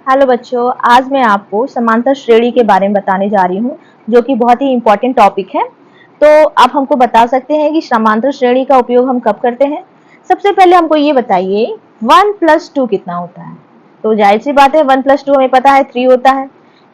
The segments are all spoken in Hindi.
हेलो बच्चों, आज मैं आपको समांतर श्रेणी के बारे में बताने जा रही हूँ, जो कि बहुत ही इम्पोर्टेंट टॉपिक है। तो आप हमको बता सकते हैं कि समांतर श्रेणी का उपयोग हम कब करते हैं? सबसे पहले हमको ये बताइए 1 + 2 कितना होता है? तो जाहिर सी बात है 1 + 2 हमें पता है 3 होता है।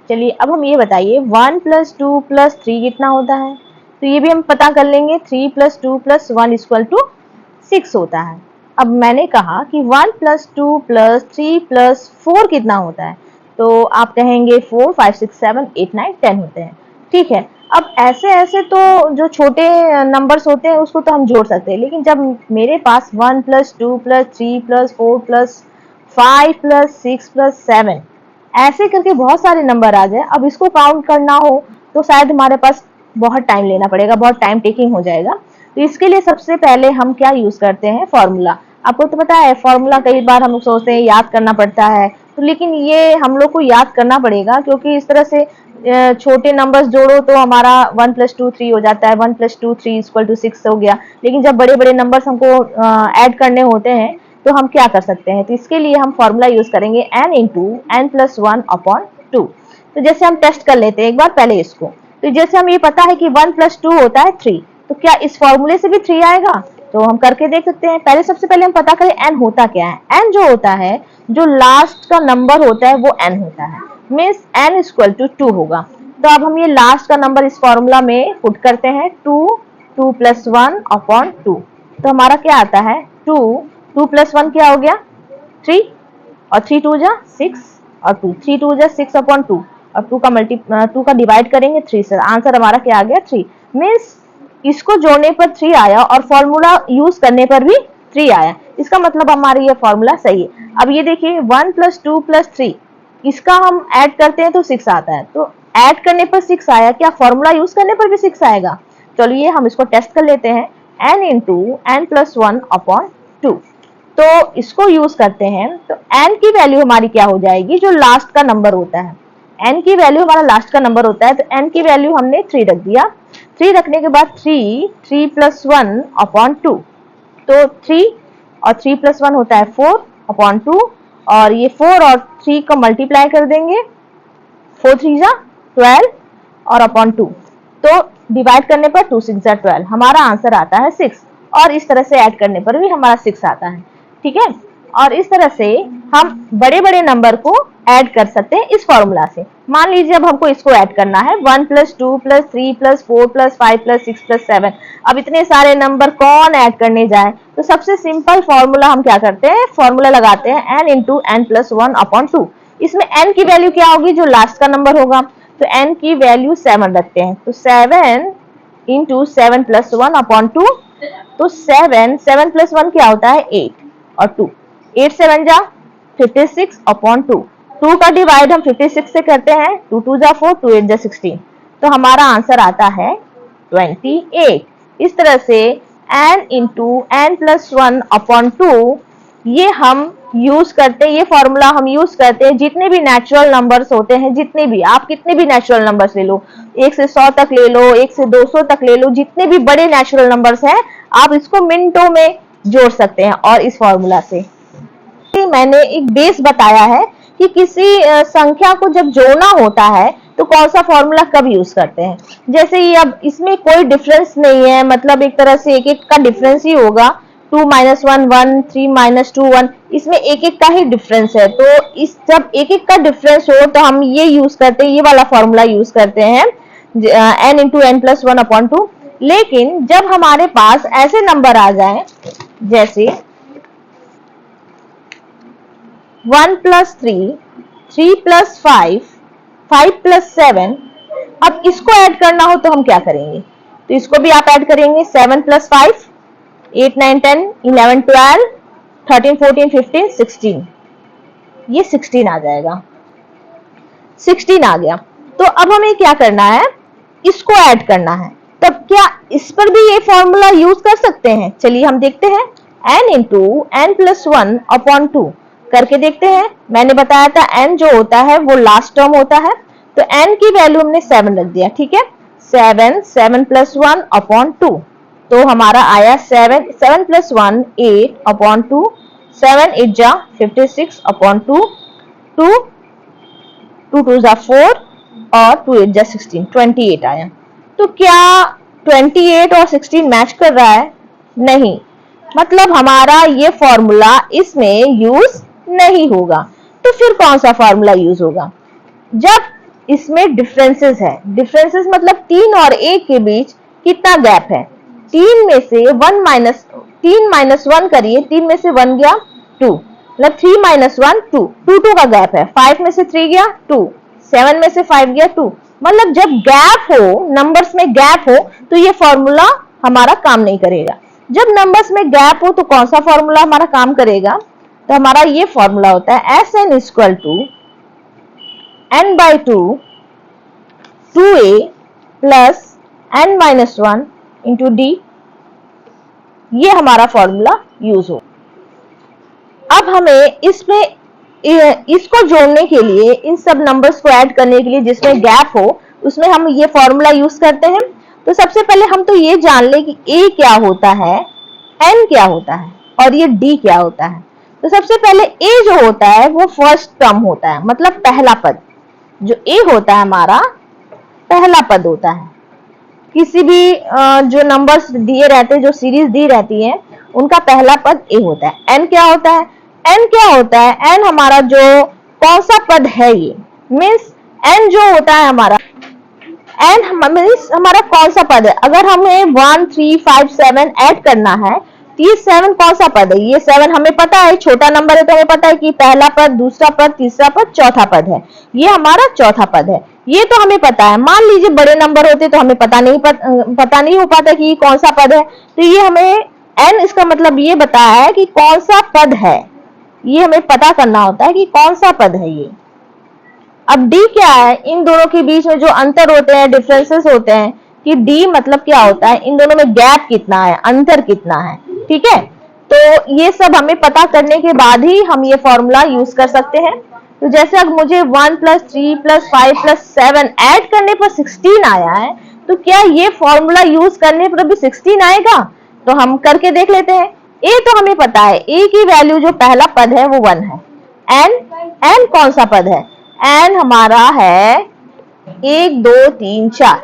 चलिए अब हम ये बताइए 1 + 2 + 3 कितना होता है? तो ये भी हम पता कर लेंगे 3 + 2 + 1 = 6 होता है। अब मैंने कहा कि 1 + 2 + 3 + 4 कितना होता है? तो आप कहेंगे 4, 5, 6, 7, 8, 9, 10 होते हैं। ठीक है। अब ऐसे-ऐसे तो जो छोटे नंबर्स होते हैं उसको तो हम जोड़ सकते हैं, लेकिन जब मेरे पास 1 + 2 + 3 + 4 + 5 + 6 + 7 ऐसे करके बहुत सारे नंबर आ जाए, अब इसको काउंट करना हो तो शायद हमारे पास बहुत टाइम लेना पड़ेगा, बहुत टाइम टेकिंग हो जाएगा। तो इसके लिए सबसे पहले हम क्या यूज करते हैं? फॉर्मूला। आपको तो पता है फॉर्मूला कई बार हम लोग सोचते हैं याद करना पड़ता है, तो लेकिन ये हम लोग को याद करना पड़ेगा, क्योंकि इस तरह से छोटे नंबर्स जोड़ो तो हमारा 1 + 2 3 हो जाता है, 1 + 2 3 = 6 हो गया। लेकिन जब बड़े बड़े नंबर्स हमको ऐड करने होते हैं तो हम क्या कर सकते हैं? तो इसके लिए हम फॉर्मूला यूज करेंगे n × n + 1/2। तो जैसे हम टेस्ट कर लेते हैं एक बार पहले इसको। तो जैसे हम ये पता है कि 1 + 2 होता है 3, तो क्या इस फॉर्मूले से भी 3 आएगा? तो हम करके देख सकते हैं। पहले सबसे पहले हम पता करें n होता क्या है। n जो होता है, जो लास्ट का नंबर होता है वो n होता है, मीन्स n = 2 होगा। तो अब हम ये लास्ट का नंबर इस फॉर्मूला में पुट करते हैं 2, 2 + 1/2। तो हमारा क्या आता है 2, 2 + 1 क्या हो गया 3, और 3 2 जा 6, और 2 3 2 जा 6/2, और 2 का डिवाइड करेंगे 3 से, आंसर हमारा क्या आ गया 3। मीन्स इसको जोड़ने पर 3 आया और फॉर्मूला यूज करने पर भी 3 आया। इसका मतलब हमारा ये फॉर्मूला सही है। अब ये देखिए 1 + 2 + 3 इसका हम ऐड करते हैं तो 6 आता है। तो ऐड करने पर 6 आया, क्या फॉर्मूला यूज करने पर भी 6 आएगा? चलिए हम इसको टेस्ट कर लेते हैं। n × n + 1/2। तो इसको यूज करते हैं तो n की वैल्यू हमारी क्या हो जाएगी? जो लास्ट का नंबर होता है, n की वैल्यू हमारा लास्ट का नंबर होता है, तो n की वैल्यू हमने 3 रख दिया। 3 रखने के बाद 3 + 1/2, तो 3 और 3 + 1 होता है 4/2, और ये 4 और 3 को मल्टीप्लाई कर देंगे, 4 3 जा 12 और /2, तो डिवाइड करने पर 2 6 जा 12, हमारा आंसर आता है 6। और इस तरह से ऐड करने पर भी हमारा 6 आता है। ठीक है। और इस तरह से हम बड़े बड़े नंबर को ऐड कर सकते हैं इस फॉर्मूला से। मान लीजिए अब हमको इसको ऐड करना है 1 + 2 + 3 + 4 + 5 + 6 + 7। अब इतने सारे नंबर कौन ऐड करने जाए? तो सबसे सिंपल फॉर्मूला हम क्या करते हैं? फॉर्मूला लगाते हैं n × n + 1/2। इसमें n की वैल्यू क्या होगी? जो लास्ट का नंबर होगा, तो n की वैल्यू 7 रखते हैं, तो 7 × 7 + 1/2। तो 7 + 1 क्या होता है 8, और 2 8 7 जा 56/2। 2 का डिवाइड हम 56 से करते हैं, 2 2 जा 4, 2 8 जा 16, तो हमारा आंसर आता है 28। इस तरह से n × n + 1/2 ये हम यूज करते हैं, ये फॉर्मूला हम यूज करते हैं जितने भी नेचुरल नंबर्स होते हैं, जितने भी आप कितने भी नेचुरल नंबर्स ले लो, 1 से 100 तक ले लो, 1 से 200 तक ले लो, जितने भी बड़े नेचुरल नंबर्स हैं आप इसको मिनटों में जोड़ सकते हैं। और इस फॉर्मूला से मैंने एक बेस बताया है कि किसी संख्या को जब जोड़ना होता है तो कौन सा फॉर्मूला कब यूज करते हैं। जैसे ये अब इसमें कोई डिफरेंस नहीं है, मतलब एक तरह से एक एक का डिफरेंस ही होगा। 2 - 1 1, 3 - 2 1, इसमें एक एक का ही डिफरेंस है। तो इस जब एक एक का डिफरेंस हो तो हम ये यूज करते हैं, ये वाला फॉर्मूला यूज करते हैं n × n + 1/2। लेकिन जब हमारे पास ऐसे नंबर आ जाए जैसे 1 + 3, 3 + 5, 5 + 7, अब इसको ऐड करना हो तो हम क्या करेंगे? तो इसको भी आप ऐड करेंगे 7 + 5 8 9 10 11 12 13 14 15 16, ये 16 आ जाएगा। 16 आ गया। तो अब हमें क्या करना है? इसको ऐड करना है। तब क्या इस पर भी ये फॉर्मूला यूज कर सकते हैं? चलिए हम देखते हैं। n × n + 1/2 करके देखते हैं। मैंने बताया था n जो होता है वो लास्ट टर्म होता है, तो n की वैल्यू हमने 7 रख दिया। ठीक है। 7 7 + 1/2, तो हमारा आया 7 7 + 1 8/2, 7 8 जा 56/2, 2 2 2 जा 4 और 2 8 जा 16, 28 आया। तो क्या 28 और 16 मैच कर रहा है? नहीं, मतलब हमारा ये फॉर्मूला इसमें यूज नहीं होगा। तो फिर कौन सा फॉर्मूला यूज होगा? जब इसमें डिफरेंसेस है, डिफरेंसेस मतलब 3 और 1 के बीच कितना गैप है? 3 में से 3 माइनस 1 करिए, 3 में से 1 गया 2, मतलब 3 माइनस 1 2, 2 का गैप है। 5 में से 3 गया 2, 7 में से 5 गया 2। मतलब जब गैप हो, नंबर्स में गैप हो, तो ये फॉर्मूला हमारा काम नहीं करेगा। जब नंबर्स में गैप हो तो कौन सा फॉर्मूला हमारा काम करेगा? तो हमारा ये फॉर्मूला होता है Sn equal to n by 2 2a plus n minus 1 into d. ये हमारा फॉर्मूला यूज हो। अब हमें इसमें इसको जोड़ने के लिए, इन सब नंबर्स को ऐड करने के लिए जिसमें गैप हो, उसमें हम ये फॉर्मूला यूज करते हैं। तो सबसे पहले हम तो ये जान ले कि a क्या होता है, n क्या होता है और ये d क्या होता है। तो सबसे पहले a जो होता है वो फर्स्ट टर्म होता है, मतलब पहला पद। जो a होता है हमारा पहला पद होता है। किसी भी जो नंबर्स दिए रहते हैं, जो सीरीज दी रहती है, उनका पहला पद a होता है। n क्या होता है? n क्या होता है? n हमारा जो कौन सा पद है, ये मीन्स n जो होता है हमारा, n मीन्स हमारा कौन सा पद है। अगर हमें 1 3 5 7 ऐड करना है तो ये 7 कौन सा पद है? ये 7 हमें पता है, छोटा नंबर है तो हमें पता है कि पहला पद, दूसरा पद, तीसरा पद, चौथा पद है। ये हमारा चौथा पद है, ये तो हमें पता है। मान लीजिए बड़े नंबर होते तो हमें पता नहीं हो पाता कि कौन सा पद है। तो ये हमें n, इसका मतलब ये बताया है कि कौन सा पद है, ये हमें पता करना होता है कि कौन सा पद है ये। अब d क्या है? इन दोनों के बीच में जो अंतर होते हैं, डिफरेंसेस होते हैं, कि d मतलब क्या होता है, इन दोनों में गैप कितना है, अंतर कितना है। ठीक है, तो ये सब हमें पता करने के बाद ही हम ये फॉर्मूला यूज कर सकते हैं। तो जैसे अगर मुझे 1 प्लस 3 प्लस 5 प्लस 7 ऐड करने पर 16 आया है, तो क्या ये फॉर्मूला यूज करने पर भी 16 आएगा? तो हम करके देख लेते हैं। a तो हमें पता है, a की वैल्यू जो पहला पद है वो 1 है। n कौन सा पद है? n हमारा है 1 2 3 4,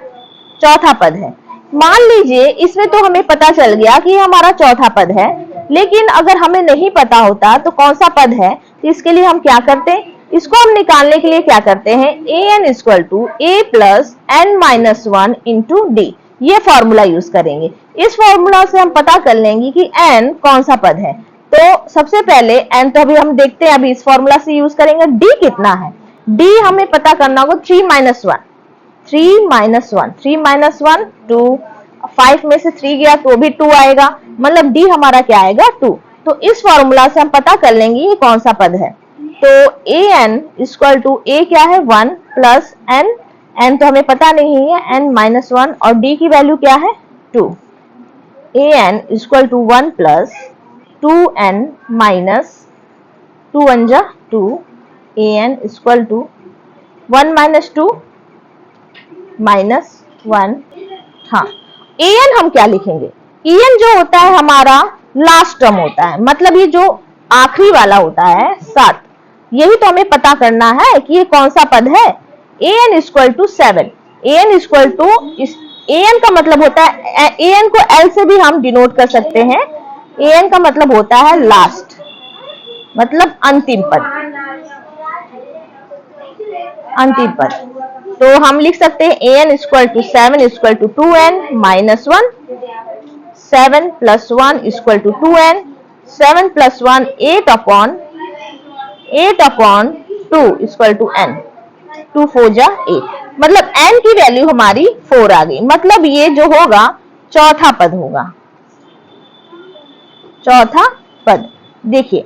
चौथा पद है। मान लीजिए इसमें तो हमें पता चल गया कि हमारा चौथा पद है, लेकिन अगर हमें नहीं पता होता तो कौन सा पद है, तो इसके लिए हम क्या करते हैं, इसको हम निकालने के लिए क्या करते हैं, an equal to a plus n minus 1 into d, ये फॉर्मूला यूज करेंगे। इस फॉर्मूला से हम पता कर लेंगे कि n कौन सा पद है। तो सबसे पहले n तो अभी हम देखते हैं, अभी इस फॉर्मूला से यूज करेंगे। d कितना है? d हमें पता करना होगा 3 माइनस 1, 3 माइनस 1, 3 माइनस 1 2, 5 में से 3 गया तो भी 2 आएगा, मतलब d हमारा क्या आएगा 2। तो इस फॉर्मूला से हम पता कर लेंगे ये कौन सा पद है। तो an इक्वल टू a क्या है 1 प्लस n तो हमें पता नहीं है, n माइनस 1, और d की वैल्यू क्या है 2। an equal to 1 plus 2n minus 2 1 जा 2, an equal to 1 minus 2 minus 1। हाँ, an हम क्या लिखेंगे? an जो होता है हमारा लास्ट टर्म होता है, मतलब ये जो आखिरी वाला होता है 7, यही तो हमें पता करना है कि ये कौन सा पद है। an equal to 7, an equal to, an का मतलब होता है, an को l से भी हम डिनोट कर सकते हैं। an का मतलब होता है लास्ट, मतलब अंतिम पद, अंतिम पद। तो हम लिख सकते हैं an equal to 7 equal to 2n minus 1, 7 plus 1 equal to 2n, 7 plus 1 8 upon 2 equal to n, 2 4 जा 8, मतलब n की वैल्यू हमारी 4 आ गई। मतलब ये जो होगा चौथा पद होगा, चौथा पद। देखिए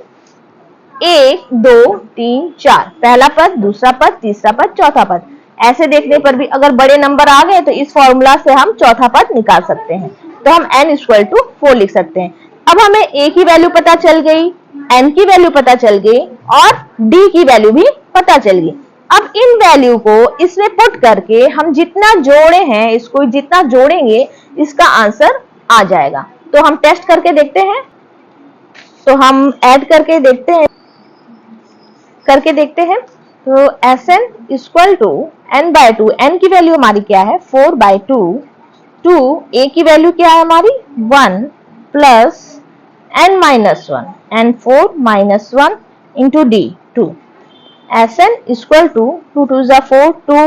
1 2 3 4, पहला पद, दूसरा पद, तीसरा पद, चौथा पद। ऐसे देखने पर भी अगर बड़े नंबर आ गए तो इस फॉर्मूला से हम चौथा पद निकाल सकते हैं। तो हम n इक्वल टू 4 लिख सकते हैं। अब हमें a की वैल्यू पता चल गई, n की वैल्यू पता चल गई और d की वैल्यू भी पता चल गई। अब इन वैल्यू को इसमें पुट करके हम जितना जोड़े हैं, इसको जितना जोड़ेंगे इसका आंसर आ जाएगा। तो हम टेस्ट करके देखते हैं। तो हम ऐड करके देखते हैं, तो Sn equal to n by 2, n की वैल्यू हमारी क्या है 4 बाय 2, 2 a की वैल्यू क्या है हमारी 1 plus n minus 1, n 4 minus 1 into d 2। Sn equal to 2 2 जा 4, 2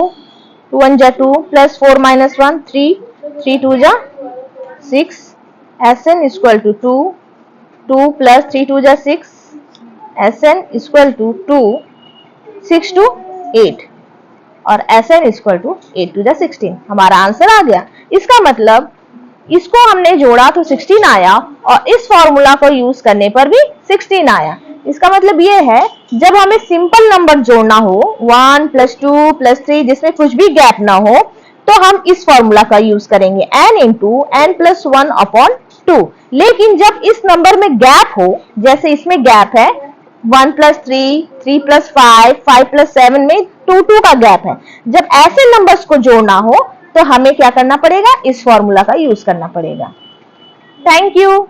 2 1 जा 2 प्लस 4 माइनस 1 3, 3 2 जा 6। Sn इक्वल टू 2, 2 प्लस 3 2 जा 6। Sn इक्वल टू 2, 6 टू 8 और Sn इक्वल टू 8 टू 16। हमारा आंसर आ गया। इसका मतलब इसको हमने जोड़ा तो 16 आया और इस फॉर्मूला को यूज करने पर भी 16 आया। इसका मतलब ये है जब हमें सिंपल नंबर जोड़ना हो 1 प्लस 2 प्लस 3 जिसमें कुछ भी गैप ना हो तो हम इस फॉर्मूला का यूज करेंगे n into n plus 1 upon 2। लेकिन जब इस नंबर में गैप हो, जैसे इसमें गैप है 1 प्लस 3, 3 प्लस 5, 5 प्लस 7 में 2 2 का गैप है, जब ऐसे नंबर्स को जोड़ना हो तो हमें क्या करना पड़ेगा, इस फॉर्मूला का यूज करना पड़ेगा। Thank you.